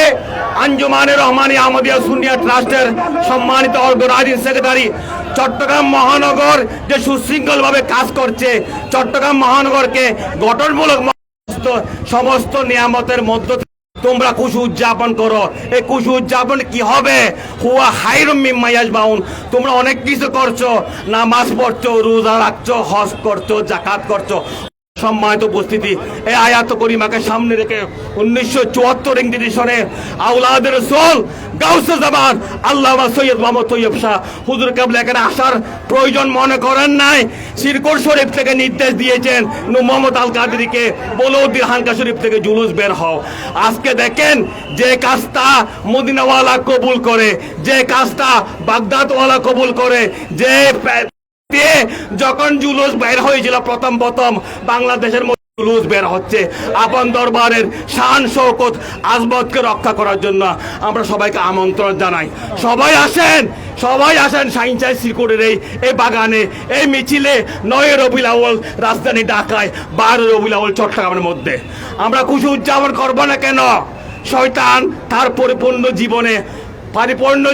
আঞ্জুমানে রহমানী আহমদিয়া সুন্নিয়া ট্রাস্টের সম্মানিত অর্গানাইজিং সেক্রেটারি চট্টগ্রাম মহানগর যে সুশৃঙ্খলভাবে কাজ করছে, চট্টগ্রাম মহানগরকে গঠনমূলক সমস্ত নিয়ামতের মধ্য তোমরা খুশি উদযাপন করো। এই খুশি উদযাপন কি হবে? হুয়া হাইরুম মিম্মা ইয়াজমাউন। তোমরা অনেক কিছু করছো, নামাজ পড়ছো, রোজা রাখছো, হজ করছো, জাকাত করছো। সম্মানিত উপস্থিতি, এই আয়াত করিমাকে সামনে রেখে 1974 ইংরেজি সনে আওলাদের রাসূল গাউসে জামান আল্লামা সৈয়দ মোহাম্মদ তৈয়ব শাহ হুজুর কেবলা এখানে আসার প্রয়োজন মনে করেন নাই। শিরকুর শরীফ থেকে নির্দেশ দিয়েছেন মোহাম্মদ আল কাদেরীকে, বলউদ্দিন হানকা শরীফ থেকে জুলুস বের হও। আজকে দেখেন যে কাজটা মদিনাওয়ালা কবুল করে, যে কাজটা বাগদাদওয়ালা কবুল করে, যে যখন জুলুস বের হয়েছিল প্রথম বাংলাদেশের মধ্যে জুলুস বের হচ্ছে আপন দরবারের শান শৌকত আজমতকে রক্ষা করার জন্য। আমরা সবাইকে আমন্ত্রণ জানাই, সবাই আসেন সাইনচাই সিরকুটের এই বাগানে, এই মিছিলে 9 রবিউল আউয়াল রাজধানী ঢাকায়, 12 রবিউল আউয়াল চট্টগ্রামের মধ্যে। আমরা খুশি উদযাপন করবো না কেন? শয়তান তার পরিপূর্ণ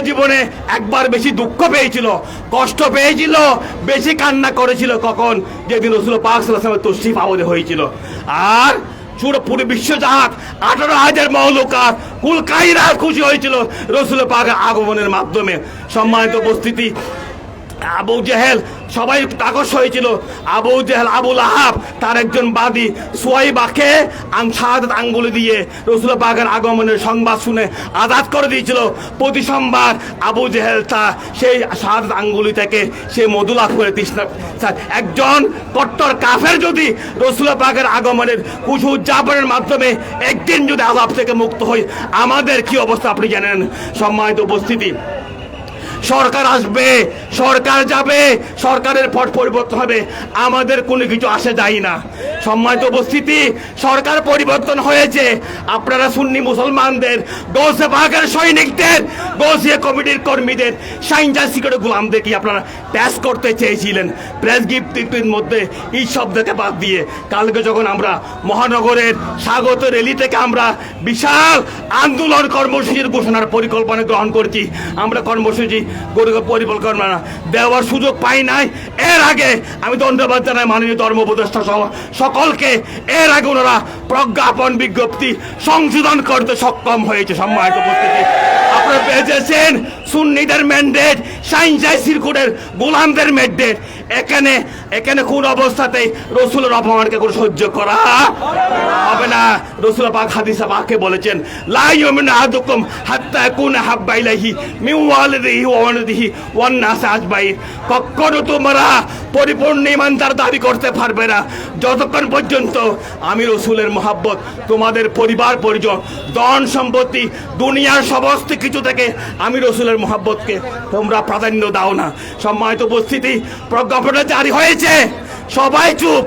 জীবনে একবার বেশি দুঃখ পেয়েছিল, কষ্ট পেয়েছিল, বেশি কান্না করেছিল কখন? যেদিন রাসূল পাক সাল্লাল্লাহু আলাইহি ওয়াসাল্লাম তশরীফ আওয়াজ হয়েছিল। আর পুরো বিশ্বজাহান 18,000 মাওলুকাত কুল কায়নাত খুশি হয়েছিল রাসূল পাকের আগমনের মাধ্যমে। সম্মানিত উপস্থিতি, আবু জেহেল সবাই আকর্ষ হয়েছিল। আবু জেহেল, আবুল আহাব তার একজন বাদী সুয়াইবাকে শাহাদাত আঙ্গুলি দিয়ে রাসূল পাকের আগমনের সংবাদ শুনে আজাদ করে দিয়েছিল। প্রতি সোমবার আবু জেহেল সেই শাহাদাত আঙ্গুলি থেকে সে মধু লাভ করে তৃষ্ণা। একজন কট্টর কাফের যদি রাসূল পাকের আগমনের খুশি উদযাপনের মাধ্যমে একদিন যদি আযাব থেকে মুক্ত হয়, আমাদের কি অবস্থা আপনি জানেন। সম্মানিত উপস্থিতি, সরকার আসবে, সরকার যাবে, সরকারের পট পরিবর্তন হবে, আমাদের কোনো কিছু আসে যায় না। সম্মানিত উপস্থিতি, সরকার পরিবর্তন হয়েছে, আপনারা সুন্নি মুসলমানদের, গৌসে পাকের সৈনিকদের, গৌসিয়া কমিটির কর্মীদের, সাইনজাই সিকিউরিটি গোলামদের কি আপনারা ট্যাক্স করতে চেয়েছিলেন? প্রেস গিফটের মধ্যে এই শব্দকে বাদ দিয়ে কালকে যখন আমরা মহানগরের স্বাগত র্যালি থেকে আমরা বিশাল আন্দোলন কর্মসূচির ঘোষণার পরিকল্পনা গ্রহণ করছি, আমরা কর্মসূচি পরিকল্পনা দেওয়ার সুযোগ পাই নাই। এর আগে আমি ধন্যবাদ জানাই মাননীয় ধর্ম উপদেষ্টা সহ সকলকে। এর আগে ওনারা প্রজ্ঞাপন বিজ্ঞপ্তি সংশোধন করতে সক্ষম হয়েছে। সম্মানিত উপস্থিতি, আপনারা পেয়েছেন সুন্নিদের ম্যান্ডেট, সাইনজাই সিরকুটের গোলামদের ম্যান্ডেট। এখানে কোন অবস্থাতেই রাসূলের অপমানকে কোনো সহ্য করা হবে না। রাসূল পাক হাদিসে পাকে বলেছেন, লা ইউমিনু আহাদুকুম হাত্তা ইয়াকুনা হাব্বা ইলাইহি মিন ওয়ালিদিহি ওয়া ওয়ালাদিহি ওয়ান নাস আজমাইন। কখনো তোমরা পরিপূর্ণ ঈমানদার দাবি করতে পারবে না যতক্ষণ পর্যন্ত আমি রাসূলের মহব্বত, তোমাদের পরিবার পরিজন, ধন সম্পত্তি, দুনিয়ার সমস্ত কিছু থেকে আমি রাসূলের মহব্বতকে তোমরা প্রাধান্য দাও না। সম্মানিত উপস্থিতি, প্রজ্ঞাপন জারি হয়েছে, সবাই চুপ,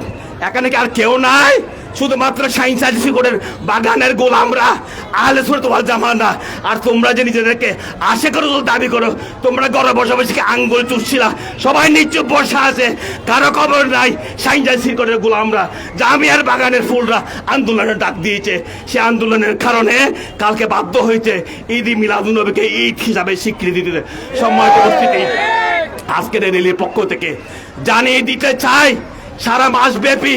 এখানে কি আর কেউ নাই? শুধুমাত্র সাইনচাই সিরকুটের বাগানের গোলামরা, আহলে সুন্নাত ওয়াল জামাত। আর তোমরা যে নিজেদেরকে আশিক রাসূল দাবি করো, তোমরা ঘরে বসে বসে কি আঙ্গুল চুষছিলা? সবাই নিশ্চুপ বসা আছে, কারো খবর নাই। সাইনচাই সিরকুটের গোলামরা, জামিয়ার বাগানের ফুলরা আন্দোলনের ডাক দিয়েছে। সে আন্দোলনের কারণে কালকে বাধ্য হয়েছে ঈদ মিলাদুন নবীকে ঈদ হিসাবে স্বীকৃতি দিতে। সম্মানিত উপস্থিতি, আজকের এই র্যালির পক্ষ থেকে জানিয়ে দিতে চাই, সারা মাস ব্যাপী,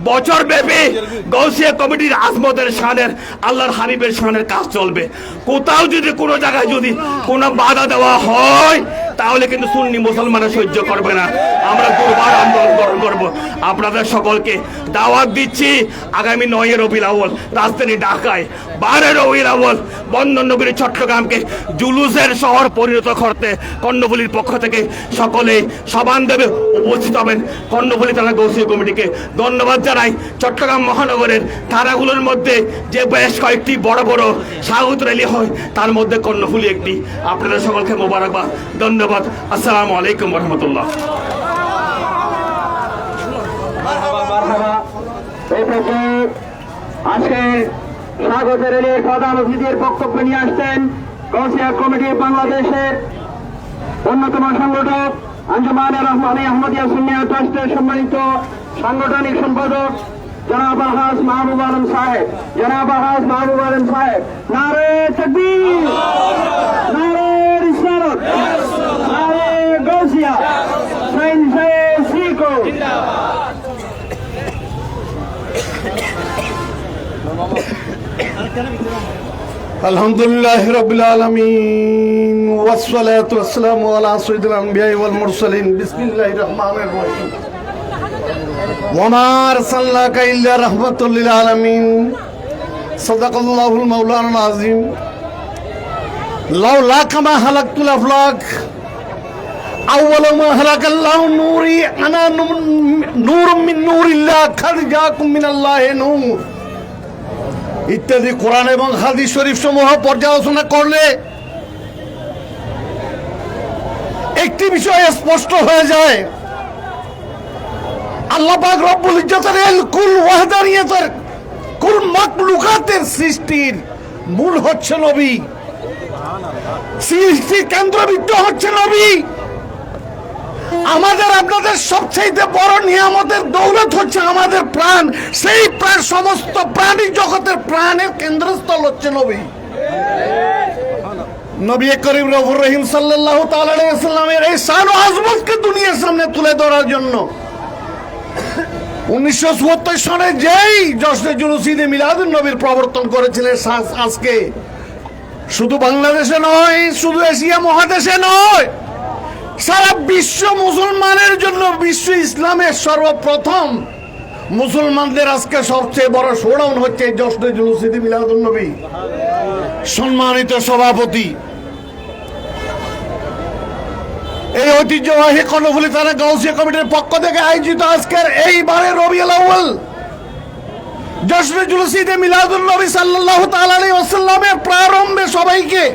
বছর ব্যাপী গৌসিয়া কমিটির আজমতের শানের, আল্লাহর হাবিবের শানের কাজ চলবে। কোথাও যদি কোনো জায়গায় যদি কোনো বাধা দেওয়া হয়, তাহলে কিন্তু সুন্নি মুসলমানরা সহ্য করবে না। আমরা দুর্বার আন্দোলন গ্রহণ করব। আপনাদের সকলকে দাওয়াত দিচ্ছি, আগামী 9 রবিউল আউয়াল রাজধানী ঢাকায়, 12 রবিউল আউয়াল বন্দর নগরী চট্টগ্রামকে জুলুসের শহর পরিণত করতে কর্ণফুলীর পক্ষ থেকে সকলে সবান্ধবে উপস্থিত হবেন। কর্ণফুলী থানা গৌসিয়া কমিটিকে ধন্যবাদ জানাই। চট্টগ্রাম মহানগরের থানাগুলোর মধ্যে যে বেশ কয়েকটি বড় বড় স্বাগত র্যালি হয়, তার মধ্যে কর্ণফুলী একটি। আপনাদের সকলকে মোবারকবাদ, ধন্যবাদ। আসসালামু আলাইকুম ওয়া রাহমাতুল্লাহ। আজকে স্বাগত র্যালির প্রধান অতিথির বক্তব্য নিয়ে আসছেন গৌসিয়া কমিটি বাংলাদেশের অন্যতম সংগঠক আঞ্জুমানে রহমানি আহমদিয়া সুন্নিয়া ট্রাস্টের সম্মানিত সাংগঠনিক সম্পাদক জনাব আলহাজ মাহবুব আলম সাহেব। নারে তাকবীর, নারে রিসালাত, নারে গৌসিয়া। इंडिया से सीखो अल्हम्दुलिल्लाहि रब्बिल आलमीन वस्सलातु वस्सलामु अला सय्यिदिल अंबिया'i वल मुरसलीन बिस्मिल्लाहिर रहमानिर रहीम वमा अरसलनाका इल्ला रहमतुल लिल आलमीन सदक़ल्लाहुल मौलाना अज़ीम लौला कमा खलक़तुल अफ़लाक अव्वल मा खलक़ल्लाहु नूरी अना नूरुम मिन नूरिल्लाह क़द जाअकुम मिनल्लाहि नूर ইত্যাদি কোরআন এবং হাদিস শরীফ সমূহ পর্যালোচনা করলে একটি বিষয় স্পষ্ট হয়ে যায়, আল্লাহ পাক রব্বুল ইজ্জতের কুল ওয়াহদানিয়তের কুল মাখলুকাতের সৃষ্টির মূল হচ্ছে নবী, সৃষ্টির কেন্দ্রবিন্দু হচ্ছে নবী। আমাদের আপনাদের সবচেয়ে বড় নিয়ামতের দৌলত হচ্ছে আমাদের প্রাণ, সেই প্রাণ সমস্ত প্রাণী জগতের প্রাণের কেন্দ্রস্থল হচ্ছে নবী। নবী করিম রউফুর রহিম সাল্লাল্লাহু তাআলা আলাইহি ওয়াসাল্লামের এই শান ও আজমতকে দুনিয়ার সামনে তুলে ধরার জন্য 1974 সনে যেই জশ্নে জুলুস ঈদে মিলাদুন নবীর প্রবর্তন করেছিলেন, আজকে শুধু বাংলাদেশে নয়, শুধু এশিয়া মহাদেশে নয়, সারা বিশ্ব মুসলমানের জন্য, বিশ্ব ইসলামের সর্বপ্রথম মুসলমানদের আজকে সবচেয়ে বড় শোডাউন হচ্ছে জশ্নে জুলুস ঈদে মিলাদুন নবী। সম্মানিত সভাপতি, এই ঐতিহ্যবাহী কর্ণফুলী থানা গাউসিয়া কমিটির পক্ষ থেকে আয়োজিত আজকের এইবারে রবিউল আউয়াল জশ্নে জুলুস ঈদে মিলাদুন নবী সাল্লাল্লাহু তাআলা আলাইহি ওয়াসাল্লামের প্রারম্ভে সবাইকে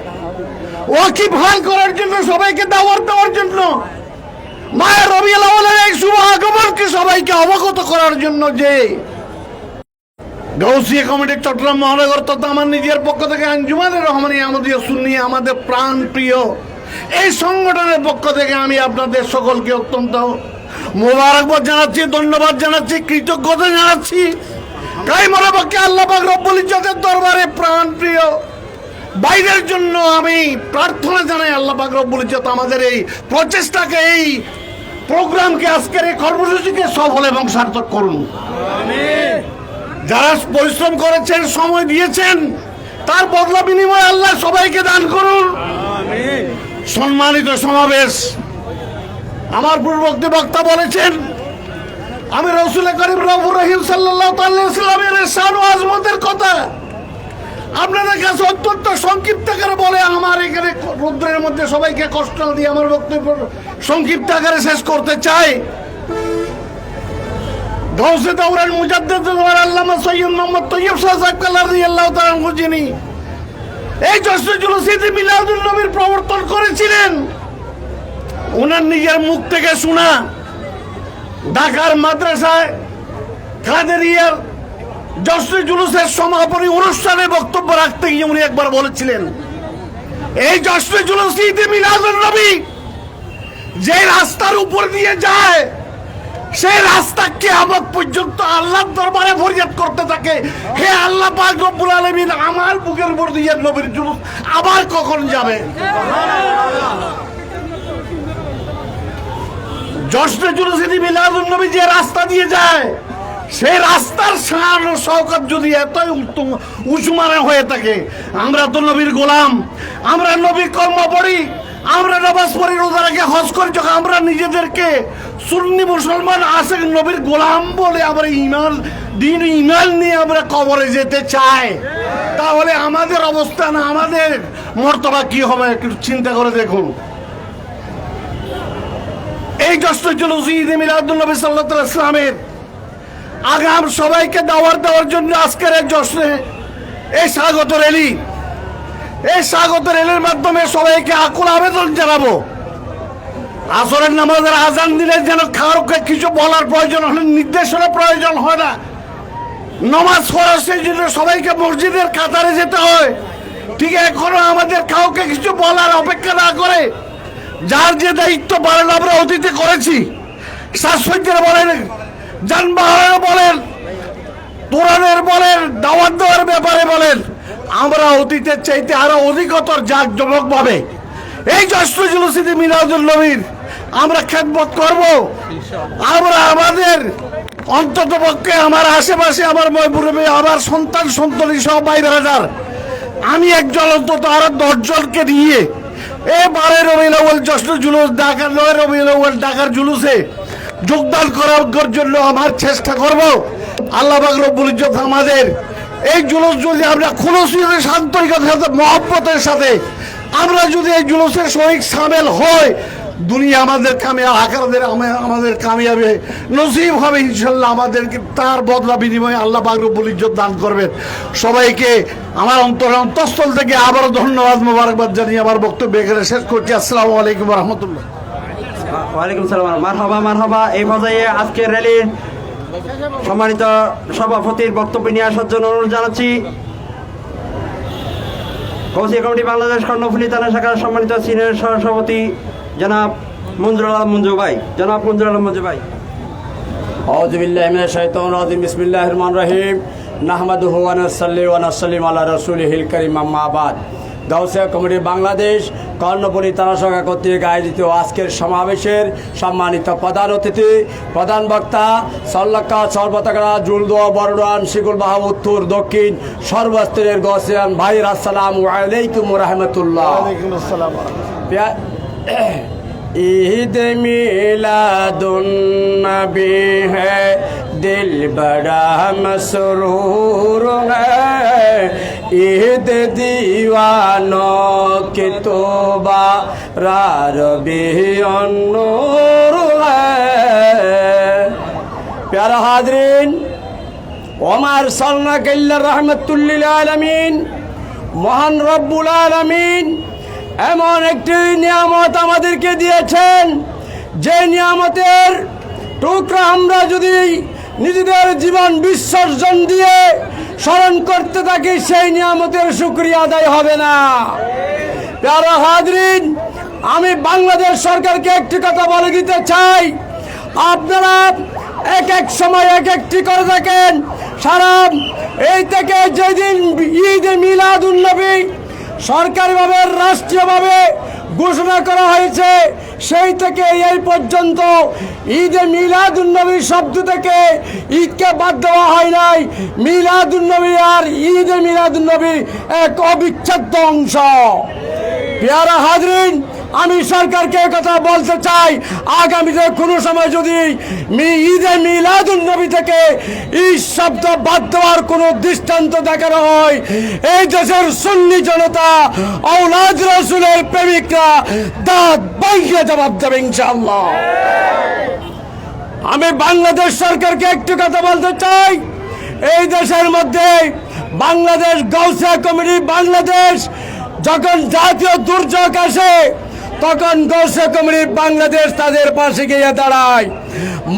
ওয়াকিবহাল করার জন্য, সবাইকে দাওয়াত দেওয়ার জন্য, মায়ের রবিউল আউয়ালের এই শুভ আগমনকে সবাইকে অবগত করার জন্য যে গাউসিয়া কমিটির চট্টগ্রাম মহানগর তথা আমার নিজের পক্ষ থেকে আঞ্জুমানে রহমানিয়া আহমদিয়া সুন্নিয়া আমাদের প্রাণ প্রিয় এই সংগঠনের পক্ষ থেকে আমি আপনাদের সকলকে অত্যন্ত মোবারকবাদ জানাচ্ছি, ধন্যবাদ জানাচ্ছি, কৃতজ্ঞতা জানাচ্ছি। কায়মনের পক্ষে আল্লাহ পাক রব্বুল ইজ্জতের দরবারে প্রাণ প্রিয় বাইরের জন্য আমি প্রার্থনা জানাই, আল্লাহ পাক রব্বুল ইজ্জত আমাদের এই প্রচেষ্টাকে, এই প্রোগ্রামকে, আজকের এই কর্মসূচিকে সফল এবং সার্থক করুন। যারা পরিশ্রম করেছেন, সময় দিয়েছেন, তার বদলা বিনিময়ে আল্লাহ সবাইকে দান করুন। সম্মানিত সমাবেশ, আমার পূর্ববর্তী বক্তা বলেছেন আমি রাসূল করিম রউফুর রহিম সাল্লাল্লাহু আলাইহি ওয়াসাল্লামের শান ও আজমতের কথা আপনাদের কাছে অত্যন্ত সংক্ষিপ্ত আকারে বলে, আমার এখানে রুদ্রের মধ্যে সবাইকে কষ্ট দিয়ে আমার বক্তব্য সংক্ষিপ্ত আকারে শেষ করতে চাই। গৌসে দাওরান মুজাদ্দিদ আল্লামা সৈয়দ মোহাম্মদ তৈয়ব সাহেব রাদিয়াল্লাহু তাআলা আনহু যিনি এই জশ্নে জুলুস ঈদে মিলাদুন নবীর প্রবর্তন করেছিলেন, ওনার নিজের মুখ থেকে শোনা ঢাকার মাদ্রাসায় কাদেরিয়ার জশ্নে জুলুসের সমাপনী অনুষ্ঠানে বক্তব্য রাখতে গিয়ে উনি একবার বলেছিলেন, এই জশ্নে জুলুস ঈদে মিলাদুন নবী যে রাস্তার উপর দিয়ে যায়, সেই রাস্তা কিয়ামত পর্যন্ত আল্লাহর দরবারে ফরিয়াদ করতে থাকে, হে আল্লাহ পাক রব্বুল আলামিন, আমার বুকের উপর দিয়ে নবীর জুলুস আবার কখন যাবে। জশ্নে জুলুস ঈদে মিলাদুন নবী যে রাস্তা দিয়ে যায়, সেই রাস্তার শান ও শওকত যদি এতই উত্তম উঁচুমানে হয়ে থাকে, আমরা তো নবীর গোলাম, আমরা নবীর কর্ম পড়ি, আমরা নামাজ পড়ি, রোজা রাখি, হজ করি, যখন আমরা নিজেদেরকে সুন্নি মুসলমান আশেক নবীর গোলাম বলে আমরা ঈমান দিন ঈমান নিয়ে আমরা কবরে যেতে চাই, তাহলে আমাদের অবস্থান, আমাদের মর্তবা কি হবে একটু চিন্তা করে দেখুন। এই জশ্নে জুলুস ঈদে মিলাদুন নবী সাল্লাল্লাহু আলাইহি ওয়াসাল্লামের আগাম সবাইকে দাওয়াত দেওয়ার জন্য আজকের এই জশ্নে, এই স্বাগত র্যালি, এই স্বাগত র্যালির মাধ্যমে সবাইকে আকুল আবেদন জানাবো, আসরের নামাজের আজান দিলে যেন কাউকে কিছু বলার প্রয়োজন হলে, নির্দেশনা প্রয়োজন হয় না, নামাজ পড়ার সেই জন্য সবাইকে মসজিদের কাতারে যেতে হয়, ঠিক এখনো আমাদের কাউকে কিছু বলার অপেক্ষা না করে যার যে দায়িত্ব পালন আমরা অতীতে করেছি, সাজসজ্জার বলেন, যানবাহনের বলেন, কোরআনের বলেন, দাওয়াত দেওয়ার ব্যাপারে বলেন, আমরা অতীতের চাইতে আরো অধিকতর জাঁকজমক ভাবে এই জশ্নে জুলুস ঈদে মিলাদুন নবীর আমরা খেদমত করব। আমরা আমাদের অন্তত পক্ষে আমার আশেপাশে আমার মুরব্বী, আমার সন্তান সন্ততি সহ ভাই ব্রাদার, আমি একজন অন্তত আরো 10 জনকে নিয়ে এবারে রবিউল আউয়াল জশ্ন জুলুস ঢাকার রবিউল আউয়াল ঢাকার জুলুসে যোগদান করার জন্য আমার চেষ্টা করব। আল্লাহ পাক রব্বুল ইজ্জত আমাদের এই জুলুস যদি আমরা খুলুসিয়তের আন্তরিকতার সাথে মহব্বতের সাথে আমরা যদি এই জুলুসের শরিক সামিল হই, দুনিয়া আমাদের আমাদের কামিয়াবে নসিব হবে ইনশাল্লাহ। আমাদেরকে তার বদলা বিনিময়ে আল্লাহ পাক রব্বুল ইজ্জত দান করবেন। সবাইকে আমার অন্তঃস্থল থেকে আবারও ধন্যবাদ মোবারকবাদ জানিয়ে আমার বক্তব্য এখানে শেষ করছি। আসসালামু আলাইকুম রহমতুল্লাহ। ওয়ালাইকুম সালাম। মারহাবা। এই পর্যায়ে আজকের র্যালির সম্মানিত সভাপতির বক্তব্য নিয়ে আসার জন্য অনুরোধ জানাচ্ছি গৌসিয়া কমিটি বাংলাদেশ কর্ণফুলী থানা শাখার সম্মানিত সিনিয়র সহসভাপতি জনাব মঞ্জুর আলম মঞ্জু ভাই। আউযু বিল্লাহি মিনাশ শাইতানির রাজিম। বিসমিল্লাহির রহমানির রহিম। নাহমাদুহু ওয়া নুসাল্লি ওয়া নুসাল্লিমু আলা রাসূলিহিল কারীম, আম্মা বাদ। গাউসিয়া কমিটি বাংলাদেশ কর্ণফুলী থানা শাখা কর্তৃক আয়োজিত আজকের সমাবেশের সম্মানিত প্রধান অতিথি, প্রধান বক্তা, সল্লাক্কা সর্বতাগড়া জুলদোয়া বড়ডান শিকুল বাহা উত্তর দক্ষিণ সর্বস্তরের গাউসিয়ান ভাইয়ের আসসালামু আলাইকুম ওয়া রাহমাতুল্লাহ। ईद मिलादुन नबी है, दिल बड़ा मसरूर है, ईद दीवानों की तौबा रबी नूर है। प्यारा हाज़रीन, ওমার সাল্লাল্লাহু ইল্লা রাহমাতুল লিল আলামিন, মহান রব্বুল আলামিন এমন একটি নিয়ামত আমাদেরকে দিয়েছেন, যে নিয়ামতের টুকরা আমরা যদি নিজেদের জীবন বিসর্জন দিয়ে স্মরণ করতে থাকি, সেই নিয়ামতের শুকরিয়া আদায় হবে না। প্যারা হাজরিন, আমি বাংলাদেশ সরকারকে একটি কথা বলে দিতে চাই, আপনারা এক এক সময় এক একটি করে থাকেন। সারা এই থেকে যেদিন ঈদ মিলাদুন নবী সরকারিভাবে রাষ্ট্রীয়ভাবে ঘোষণা করা হয়েছে, সেই থেকে এই পর্যন্ত ঈদে মিলাদুন্নবী শব্দ থেকে ঈদকে বাদ দেওয়া হয় নাই। মিলাদুন্নবী আর ঈদে মিলাদুন্নবী এক অবিচ্ছেদ্য অংশ। প্যারা হাজরিন, আমি সরকারকে কথা বলতে চাই, আগামীতে কোনো সময় যদি ঈদে মিলাদুন্নবী থেকে এই শব্দ বাদ দেওয়ার কোনো দৃষ্টান্ত দেখানো হয়, এই দেশের সুন্নি জনতা আওলাদ রাসূলের প্রেমিকরা দাঁত বাইরে জবাব দেবে ইনশাআল্লাহ। আমি বাংলাদেশ সরকারকে একটু কথা বলতে চাই, এই দেশের মধ্যে বাংলাদেশ গাউসিয়া কমিটি বাংলাদেশ যখন জাতীয় দুর্যোগ আসে, তখন গাউসিয়া কমিটি বাংলাদেশ তাদের পাশে গিয়ে দাঁড়ায়।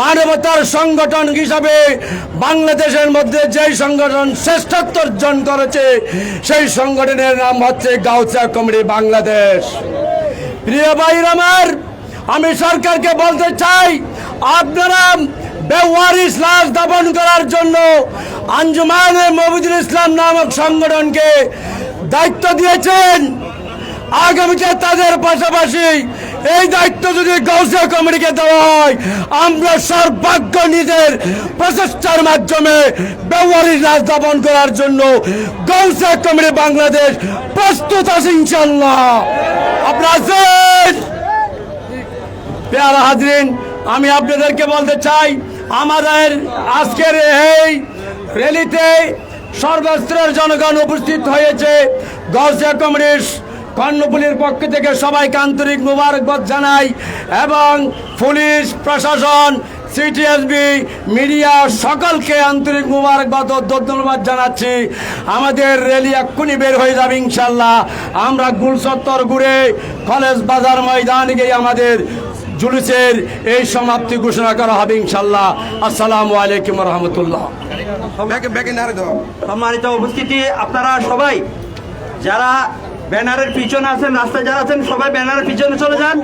মানবতার সংগঠন হিসাবে বাংলাদেশের মধ্যে যেই সংগঠন শ্রেষ্ঠত্ব অর্জন করেছে, সেই সংগঠনের নাম হচ্ছে গাউসিয়া কমিটি বাংলাদেশ। প্রিয় ভাইরা আমার, আমি সরকারকে বলতে চাই, আপনারা বেওয়ারিশ লাশ দাফন করার জন্য আঞ্জুমানে মবিদুল ইসলাম নামক সংগঠনকে দায়িত্ব দিয়েছেন। আগামীতে তাদের পাশাপাশি এই দায়িত্ব যদি গাউসিয়া কমিটিকে দেওয়া হয়, আমরা সর্বাগ্য নিজের প্রচেষ্টার মাধ্যমে বেওয়ারিশ লাশ দাফন করার জন্য গাউসিয়া কমিটি বাংলাদেশ প্রস্তুত আছে ইনশাআল্লাহ। আপনারা আছেন? প্যারা হাজরিন, আমি আপনাদেরকে বলতে চাই, আমাদের আজকের এই র্যালিতে সর্বস্তরের জনগণ উপস্থিত হয়েছে। গাউসিয়া কমিটির কর্ণফুলীর পক্ষ থেকে সবাইকে আন্তরিক মোবারকবাদ জানাই, এবং পুলিশ প্রশাসন, সিটিএসবি, মিডিয়া সকলকে আন্তরিক মোবারকবাদ ও ধন্যবাদ জানাচ্ছি। আমাদের র্যালি এক্ষুনি বের হয়ে যাবে ইনশাল্লাহ। আমরা গুলচত্বর ঘুরে কলেজ বাজার ময়দানে গিয়ে আমাদের জুলুসের এই সমাপ্তি ঘোষণা করা হবে ইনশাল্লাহ। আসসালামু আলাইকুম রহমতুল্লাহ। সম্মানিত উপস্থিতি, আপনারা সবাই যারা ব্যানারের পিছনে আছেন, রাস্তায় যারা আছেন, সবাই ব্যানারের পিছনে চলে যান।